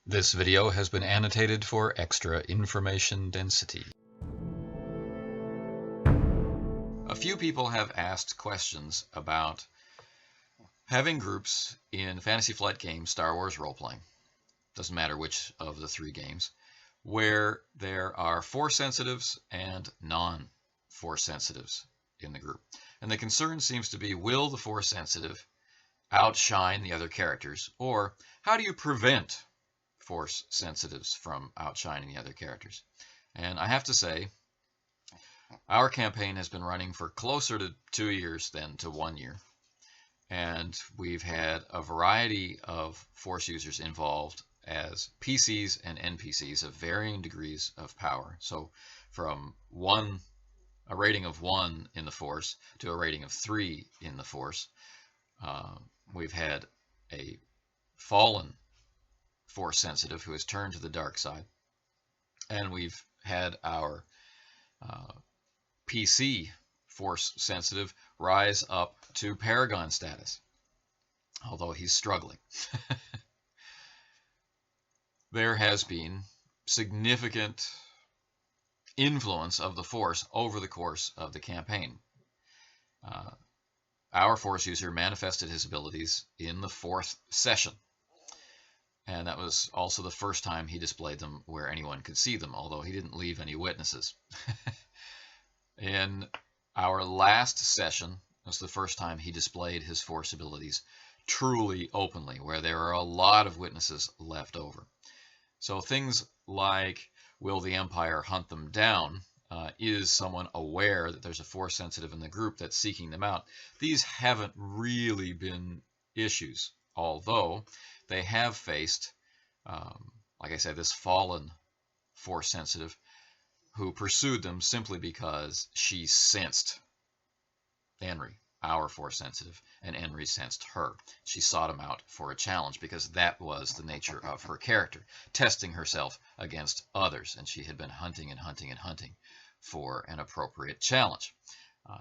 This video has been annotated for extra information density. A few people have asked questions about having groups in Fantasy Flight games, Star Wars role-playing, doesn't matter which of the three games, where there are Force sensitives and non-Force sensitives in the group. And the concern seems to be, will the Force sensitive outshine the other characters, or how do you prevent Force sensitives from outshining the other characters? And I have to say, our campaign has been running for closer to 2 years than to 1 year, and we've had a variety of Force users involved as PCs and NPCs of varying degrees of power. So from a rating of 1 in the Force to a rating of 3 in the Force. We've had a fallen Force sensitive who has turned to the dark side, and we've had our PC Force sensitive rise up to Paragon status, although he's struggling. There has been significant influence of the Force over the course of the campaign. Our Force user manifested his abilities in the 4th session, and that was also the first time he displayed them where anyone could see them, although he didn't leave any witnesses. In our last session was the first time he displayed his Force abilities truly openly, where there are a lot of witnesses left over. So things like, will the Empire hunt them down? Is someone aware that there's a Force sensitive in the group that's seeking them out? These haven't really been issues, although they have faced, like I said, this fallen Force sensitive who pursued them simply because she sensed Henry, our Force sensitive, and Henry sensed her. She sought him out for a challenge because that was the nature of her character, testing herself against others, and she had been hunting and hunting and hunting for an appropriate challenge.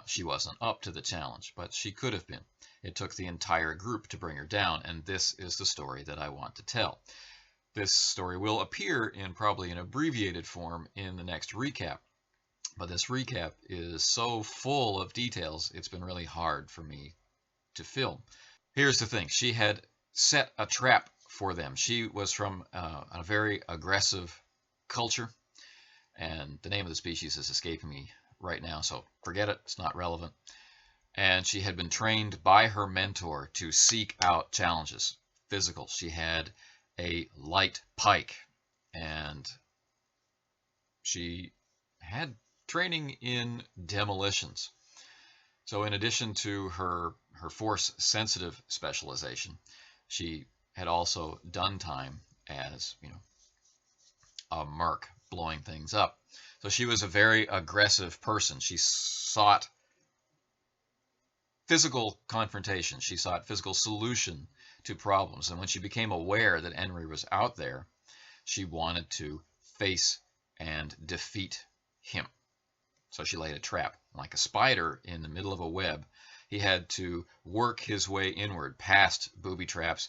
She wasn't up to the challenge, but she could have been. It took the entire group to bring her down, and this is the story that I want to tell. This story will appear in probably an abbreviated form in the next recap, but this recap is so full of details, it's been really hard for me to film. Here's the thing. She had set a trap for them. She was from a very aggressive culture, and the name of the species is escaping me right now, so forget it. It's not relevant. And she had been trained by her mentor to seek out challenges. Physical. She had a light pike, and she had training in demolitions. So in addition to her Force sensitive specialization, she had also done time as, a merc blowing things up. So she was a very aggressive person. She sought physical confrontation. She sought physical solution to problems. And when she became aware that Henry was out there, she wanted to face and defeat him. So she laid a trap. Like a spider in the middle of a web, he had to work his way inward past booby traps,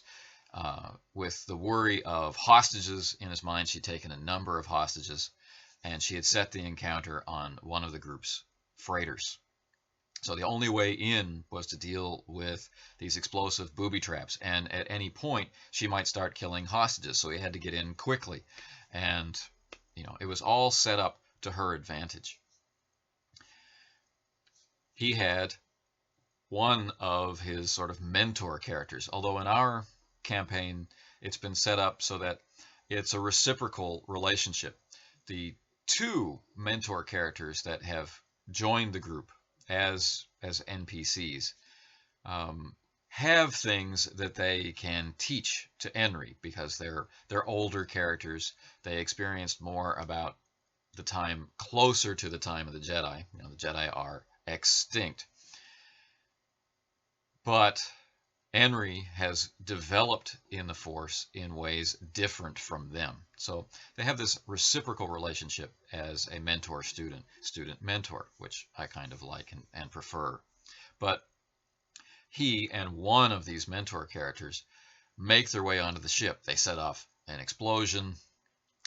with the worry of hostages in his mind. She'd taken a number of hostages, and she had set the encounter on one of the group's freighters. So the only way in was to deal with these explosive booby traps, and at any point she might start killing hostages, so he had to get in quickly. And it was all set up to her advantage. He had one of his sort of mentor characters, although in our campaign it's been set up so that it's a reciprocal relationship. The 2 mentor characters that have joined the group as NPCs have things that they can teach to Henry because they're older characters. They experienced more about the time closer to the time of the Jedi. The Jedi are extinct. But Henry has developed in the Force in ways different from them. So they have this reciprocal relationship as a mentor-student, student-mentor, which I kind of like and prefer. But he and one of these mentor characters make their way onto the ship. They set off an explosion.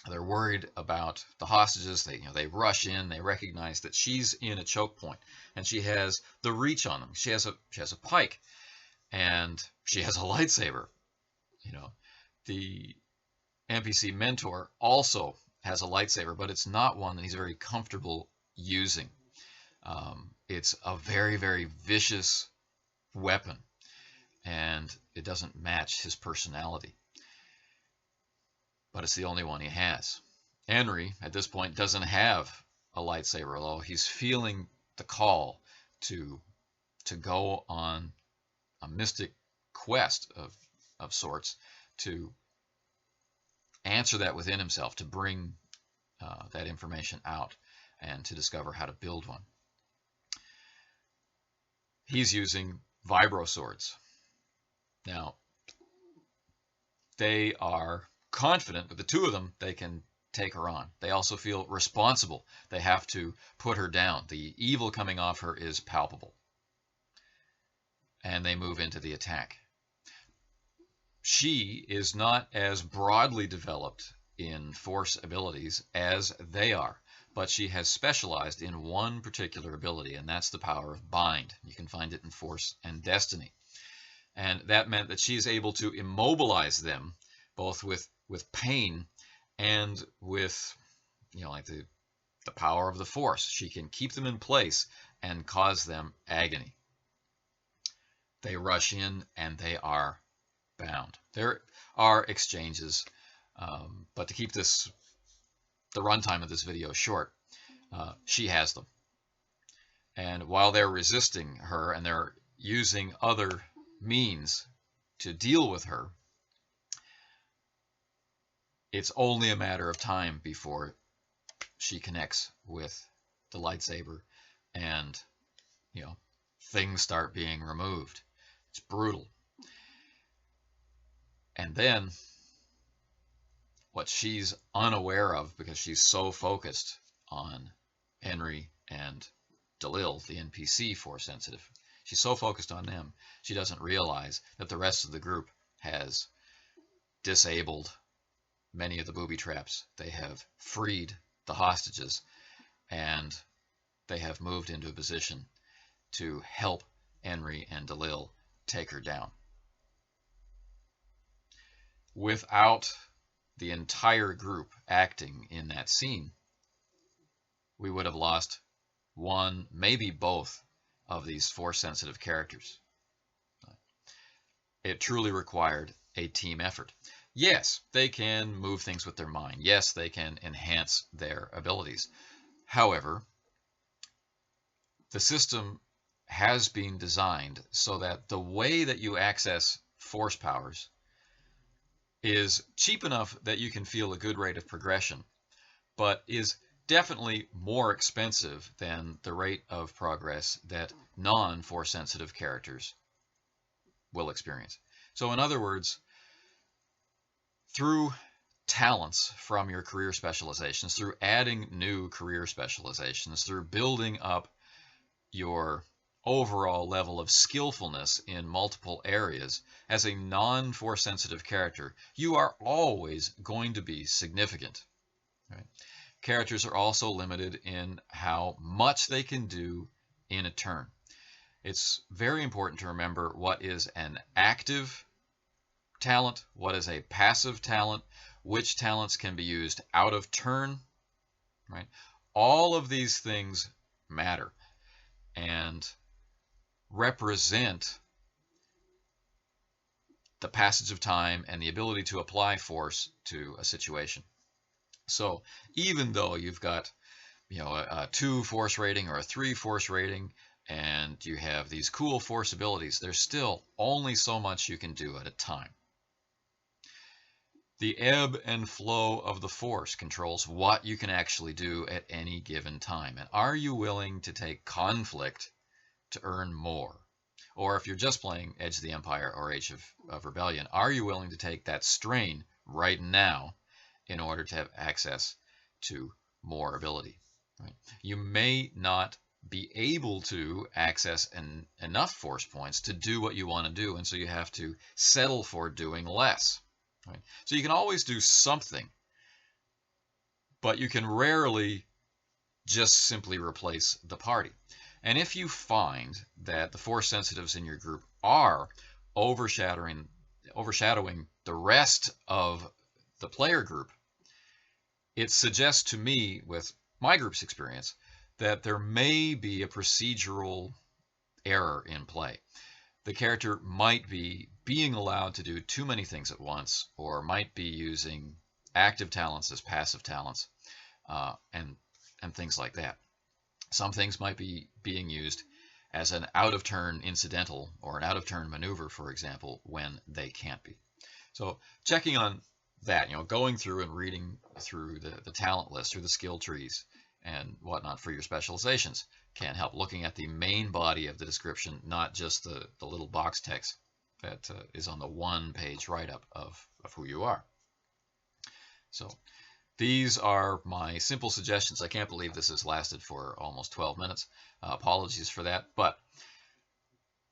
They're worried about the hostages. They rush in. They recognize that she's in a choke point, and she has the reach on them. She has a pike, and she has a lightsaber. The NPC mentor also has a lightsaber, but it's not one that he's very comfortable using. It's a very, very vicious weapon, and it doesn't match his personality. But it's the only one he has. Henry, at this point, doesn't have a lightsaber, although he's feeling the call to go on a mystic quest of sorts, to answer that within himself, to bring that information out, and to discover how to build one. He's using vibro swords. Now, they are confident that the two of them, they can take her on. They also feel responsible. They have to put her down. The evil coming off her is palpable. And they move into the attack. She is not as broadly developed in Force abilities as they are, but she has specialized in one particular ability, and that's the power of bind. You can find it in Force and Destiny. And that meant that she's able to immobilize them, both with pain and with, like the power of the Force. She can keep them in place and cause them agony. They rush in and they are bound. There are exchanges, but to keep the runtime of this video short, she has them. And while they're resisting her and they're using other means to deal with her, it's only a matter of time before she connects with the lightsaber and, things start being removed. It's brutal. And then what she's unaware of, because she's so focused on Henry and Dalil, the NPC Force sensitive, she's so focused on them, she doesn't realize that the rest of the group has disabled many of the booby traps. They have freed the hostages, and they have moved into a position to help Henry and Dalil take her down. Without the entire group acting in that scene, we would have lost one, maybe both, of these Force-sensitive characters. It truly required a team effort. Yes, they can move things with their mind. Yes, they can enhance their abilities. However, the system has been designed so that the way that you access Force powers is cheap enough that you can feel a good rate of progression, but is definitely more expensive than the rate of progress that non-Force sensitive characters will experience. So in other words, through talents from your career specializations, through adding new career specializations, through building up your overall level of skillfulness in multiple areas, as a non-Force sensitive character, you are always going to be significant. Right? Characters are also limited in how much they can do in a turn. It's very important to remember what is an active talent, what is a passive talent, which talents can be used out of turn. Right? All of these things matter and represent the passage of time and the ability to apply Force to a situation. So even though you've got a 2 Force rating or a 3 Force rating, and you have these cool Force abilities, there's still only so much you can do at a time. The ebb and flow of the Force controls what you can actually do at any given time. And are you willing to take conflict to earn more? Or if you're just playing Edge of the Empire or Age of Rebellion, are you willing to take that strain right now in order to have access to more ability? Right? You may not be able to access enough Force points to do what you want to do, and so you have to settle for doing less. Right? So you can always do something, but you can rarely just simply replace the party. And if you find that the force sensitives in your group are overshadowing the rest of the player group, it suggests to me, with my group's experience, that there may be a procedural error in play. The character might be being allowed to do too many things at once, or might be using active talents as passive talents, and things like that. Some things might be being used as an out-of-turn incidental or an out-of-turn maneuver, for example, when they can't be. So checking on that, going through and reading through the talent list or the skill trees and whatnot for your specializations can help. Looking at the main body of the description, not just the little box text that is on the one-page write-up of who you are. So these are my simple suggestions. I can't believe this has lasted for almost 12 minutes. Apologies for that, but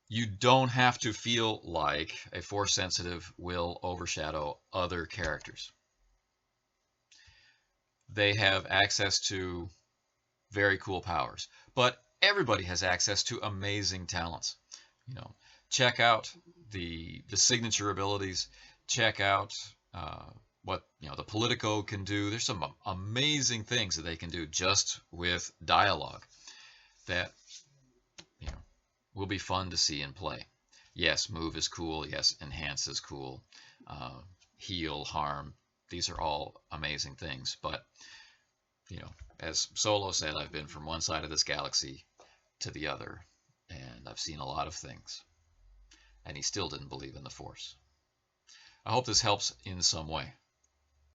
you don't have to feel like a force sensitive will overshadow other characters. They have access to very cool powers, but everybody has access to amazing talents. Check out the signature abilities. Check out what the Politico can do. There's some amazing things that they can do just with dialogue that will be fun to see in play. Yes, move is cool. Yes, enhance is cool. Heal, harm. These are all amazing things. But as Solo said, I've been from one side of this galaxy to the other, and I've seen a lot of things. And he still didn't believe in the Force. I hope this helps in some way.